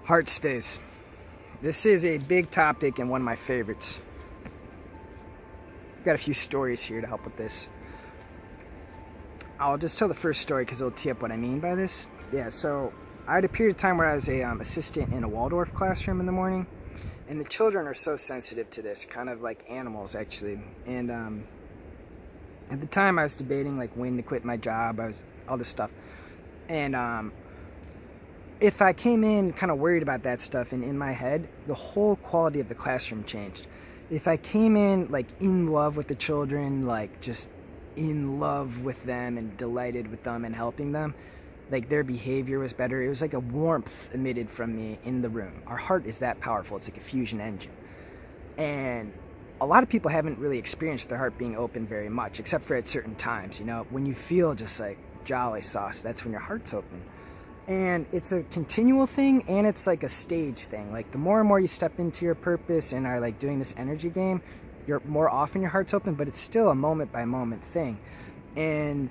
Heartspace. This is a big topic and one of my favorites. I've got a few stories here to help with this. I'll just tell the first story because it'll tee up what I mean by this. Yeah, so I had a period of time where I was a assistant in a Waldorf classroom in the morning, and the children are so sensitive to this, kind of like animals actually. And at the time I was debating like when to quit my job. I was all this stuff, and if I came in kind of worried about that stuff and in my head, the whole quality of the classroom changed. If I came in like in love with the children, like just in love with them and delighted with them and helping them, like their behavior was better. It was like a warmth emitted from me in the room. Our heart is that powerful. It's like a fusion engine. And a lot of people haven't really experienced their heart being open very much, except for at certain times, you know, when you feel just like jolly sauce, that's when your heart's open. And it's a continual thing, and it's like a stage thing. Like the more and more you step into your purpose and are like doing this energy game, you're more often your heart's open, but it's still a moment by moment thing. And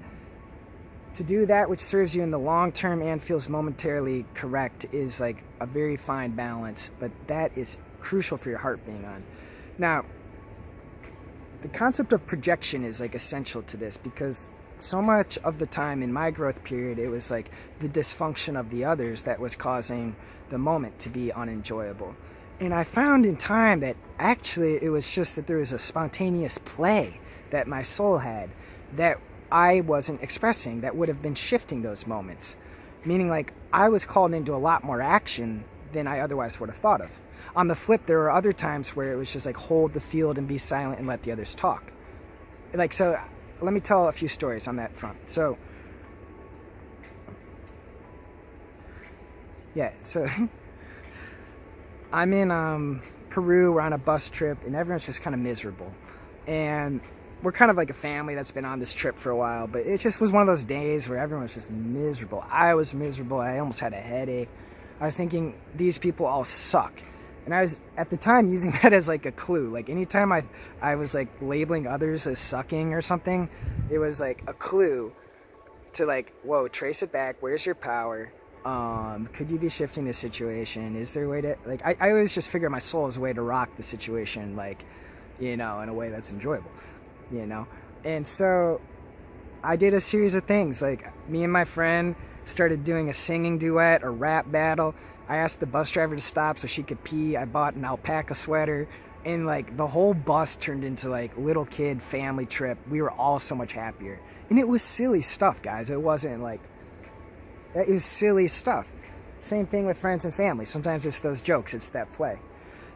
to do that which serves you in the long term and feels momentarily correct is like a very fine balance, but that is crucial for your heart being on. Now, the concept of projection is like essential to this, because so much of the time in my growth period, it was like the dysfunction of the others that was causing the moment to be unenjoyable. And I found in time that actually it was just that there was a spontaneous play that my soul had that I wasn't expressing, that would have been shifting those moments. Meaning like I was called into a lot more action than I otherwise would have thought of. On the flip, there were other times where it was just like hold the field and be silent and let the others talk. Like, so let me tell a few stories on that front. So, yeah, so I'm in Peru, we're on a bus trip, and everyone's just kind of miserable. And we're kind of like a family that's been on this trip for a while, but it just was one of those days where everyone was just miserable. I was miserable. I almost had a headache. I was thinking, these people all suck. And I was, at the time, using that as like a clue. Like anytime I was like labeling others as sucking or something, it was like a clue to like, whoa, trace it back. Where's your power? Could you be shifting the situation? Is there a way to, like, I always just figure my soul is a way to rock the situation, like, you know, in a way that's enjoyable, you know? And so I did a series of things. Like me and my friend started doing a singing duet or rap battle. I asked the bus driver to stop so she could pee. I bought an alpaca sweater, and like the whole bus turned into like little kid family trip. We were all so much happier. And it was silly stuff, guys. It wasn't like, it was silly stuff. Same thing with friends and family. Sometimes it's those jokes, it's that play.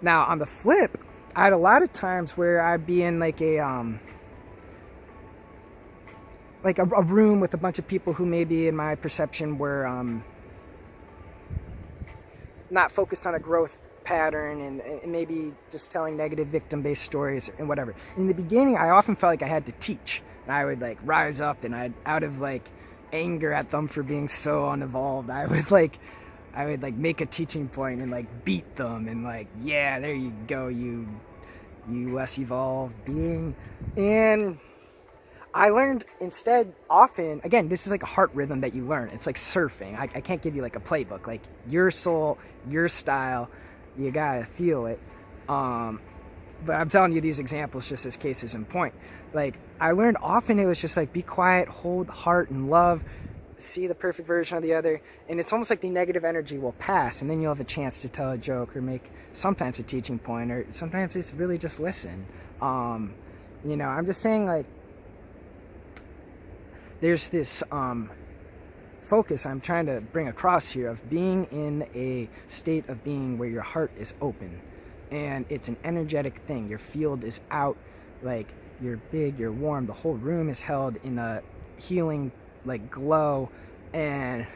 Now on the flip, I had a lot of times where I'd be in like a room with a bunch of people who maybe in my perception were not focused on a growth pattern and maybe just telling negative victim-based stories and whatever. In the beginning, I often felt like I had to teach. And I would like rise up, and out of like anger at them for being so unevolved, I would like make a teaching point and like beat them and like, yeah, there you go, you less evolved being. And I learned instead often, again, this is like a heart rhythm that you learn. It's like surfing. I can't give you like a playbook. Like your soul, your style, you gotta feel it. But I'm telling you these examples just as cases in point. Like I learned often it was just like be quiet, hold heart and love, see the perfect version of the other. And it's almost like the negative energy will pass, and then you'll have a chance to tell a joke or make sometimes a teaching point, or sometimes it's really just listen. You know, I'm just saying like, there's this focus I'm trying to bring across here of being in a state of being where your heart is open, and it's an energetic thing. Your field is out, like you're big, you're warm, the whole room is held in a healing like glow, and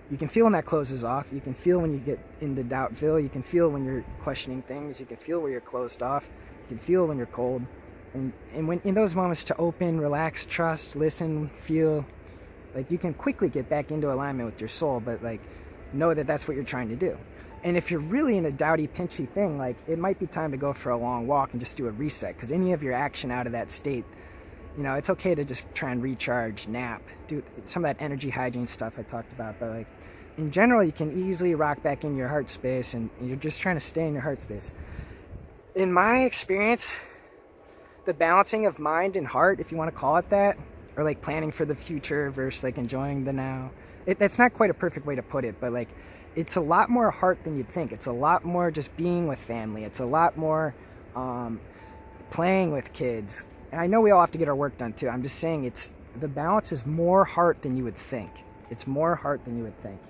you can feel when that closes off. You can feel when you get into Doubtville. You can feel when you're questioning things. You can feel where you're closed off. You can feel when you're cold. And when in those moments to open, relax, trust, listen, feel, like you can quickly get back into alignment with your soul, but like know that that's what you're trying to do. And if you're really in a doubty, pinchy thing, like it might be time to go for a long walk and just do a reset, because any of your action out of that state You know, it's okay to just try and recharge, nap, do some of that energy hygiene stuff I talked about. But like in general, you can easily rock back in your heart space, and you're just trying to stay in your heart space. In my experience, the balancing of mind and heart, if you want to call it that, or like planning for the future versus like enjoying the now. That's not quite a perfect way to put it, but like it's a lot more heart than you'd think. It's a lot more just being with family. It's a lot more playing with kids. And I know we all have to get our work done too. I'm just saying the balance is more heart than you would think. It's more heart than you would think.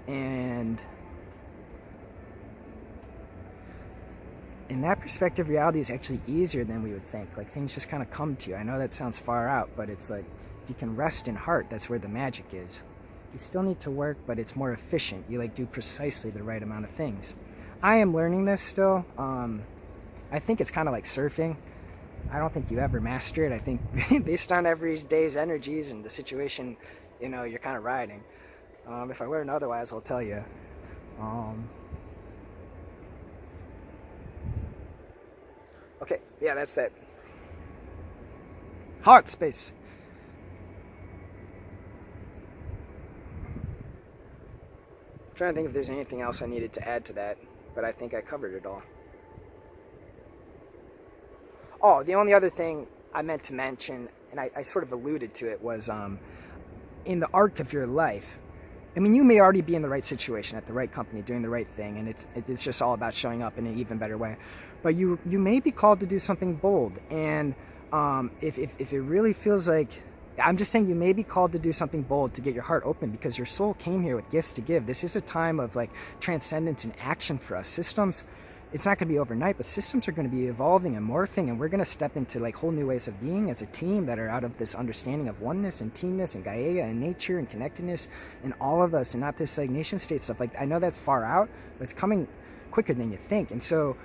And in that perspective, reality is actually easier than we would think. Like things just kind of come to you. I know that sounds far out, but it's like if you can rest in heart, that's where the magic is. You still need to work, but it's more efficient. You like do precisely the right amount of things. I am learning this still. I think it's kind of like surfing. I don't think you ever master it. I think based on every day's energies and the situation, you know, you're kind of riding. If I learn otherwise, I'll tell you. Okay, yeah, that's that. Heartspace. I'm trying to think if there's anything else I needed to add to that, but I think I covered it all. Oh, the only other thing I meant to mention, and I sort of alluded to it, was in the arc of your life. I mean, you may already be in the right situation, at the right company, doing the right thing, and it's just all about showing up in an even better way. But you may be called to do something bold, and if it really feels like, I'm just saying you may be called to do something bold to get your heart open, because your soul came here with gifts to give. This is a time of like transcendence and action for us. Systems, it's not going to be overnight, but systems are going to be evolving and morphing, and we're going to step into like whole new ways of being as a team that are out of this understanding of oneness and teamness and Gaia and nature and connectedness and all of us, and not this like nation state stuff. Like I know that's far out, but it's coming quicker than you think. And so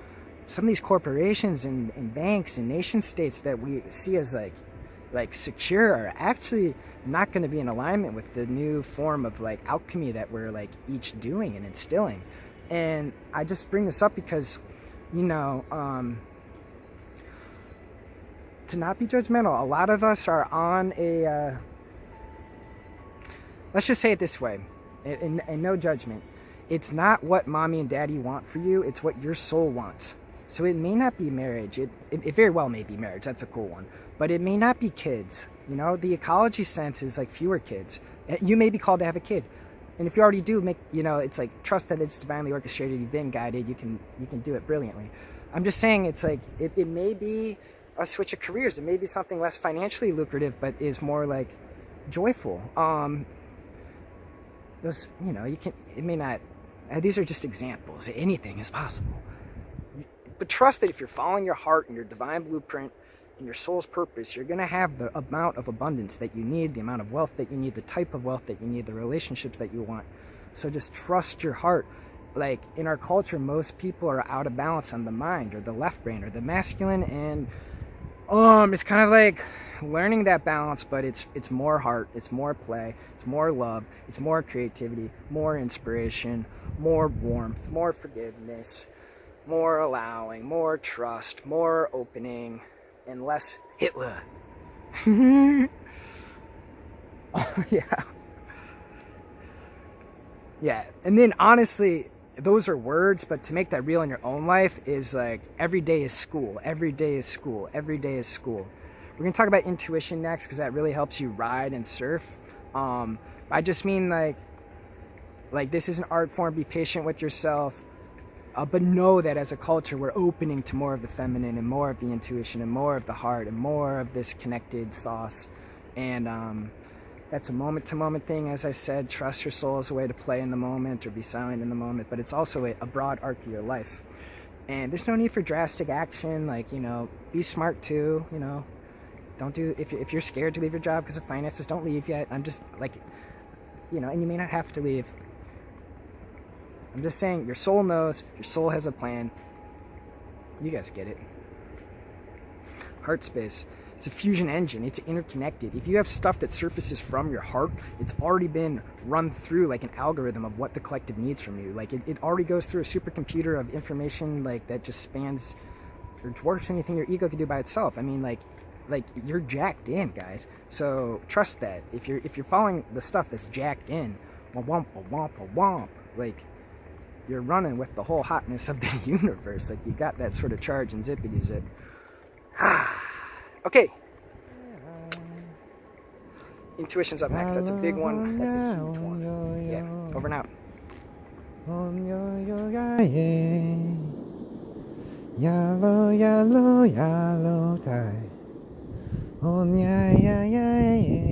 some of these corporations and banks and nation states that we see as like secure are actually not going to be in alignment with the new form of like alchemy that we're like each doing and instilling. And I just bring this up because, you know, to not be judgmental, a lot of us are on a, let's just say it this way, and no judgment. It's not what mommy and daddy want for you, it's what your soul wants. So it may not be marriage, it very well may be marriage, that's a cool one, but it may not be kids. You know, the ecology sense is like fewer kids. You may be called to have a kid. And if you already do, it's like trust that it's divinely orchestrated, you've been guided, you can do it brilliantly. I'm just saying it's like, it may be a switch of careers. It may be something less financially lucrative, but is more like joyful. Those, you know, it may not, these are just examples. Anything is possible. But trust that if you're following your heart and your divine blueprint and your soul's purpose, you're going to have the amount of abundance that you need, the amount of wealth that you need, the type of wealth that you need, the relationships that you want. So just trust your heart. Like in our culture, most people are out of balance on the mind or the left brain or the masculine, and it's kind of like learning that balance, but it's more heart, it's more play, it's more love, it's more creativity, more inspiration, more warmth, more forgiveness, more allowing, more trust, more opening, and less Hitler. Yeah. And then honestly, those are words, but to make that real in your own life is like every day is school. Every day is school. Every day is school. We're gonna talk about intuition next because that really helps you ride and surf. I just mean like this is an art form. Be patient with yourself. But know that as a culture, we're opening to more of the feminine and more of the intuition and more of the heart and more of this connected sauce. And that's a moment-to-moment thing. As I said, trust your soul as a way to play in the moment or be silent in the moment. But it's also a broad arc of your life. And there's no need for drastic action. Like, you know, be smart too. You know, don't do, if you're scared to leave your job because of finances, don't leave yet. I'm just like, you know, and you may not have to leave. I'm just saying, your soul knows, your soul has a plan. You guys get it. Heartspace. It's a fusion engine. It's interconnected. If you have stuff that surfaces from your heart, it's already been run through like an algorithm of what the collective needs from you. Like it already goes through a supercomputer of information like that just spans or dwarfs anything your ego can do by itself. I mean, like like you're jacked in, guys. So trust that. If you're following the stuff that's jacked in, womp womp womp, like you're running with the whole hotness of the universe. Like you got that sort of charge and zippity zip. Okay. Intuition's up next. That's a big one. That's a huge one. Yeah. Over and out. Yellow, yellow, yellow tide. Oh, yeah, yeah, yeah, yeah.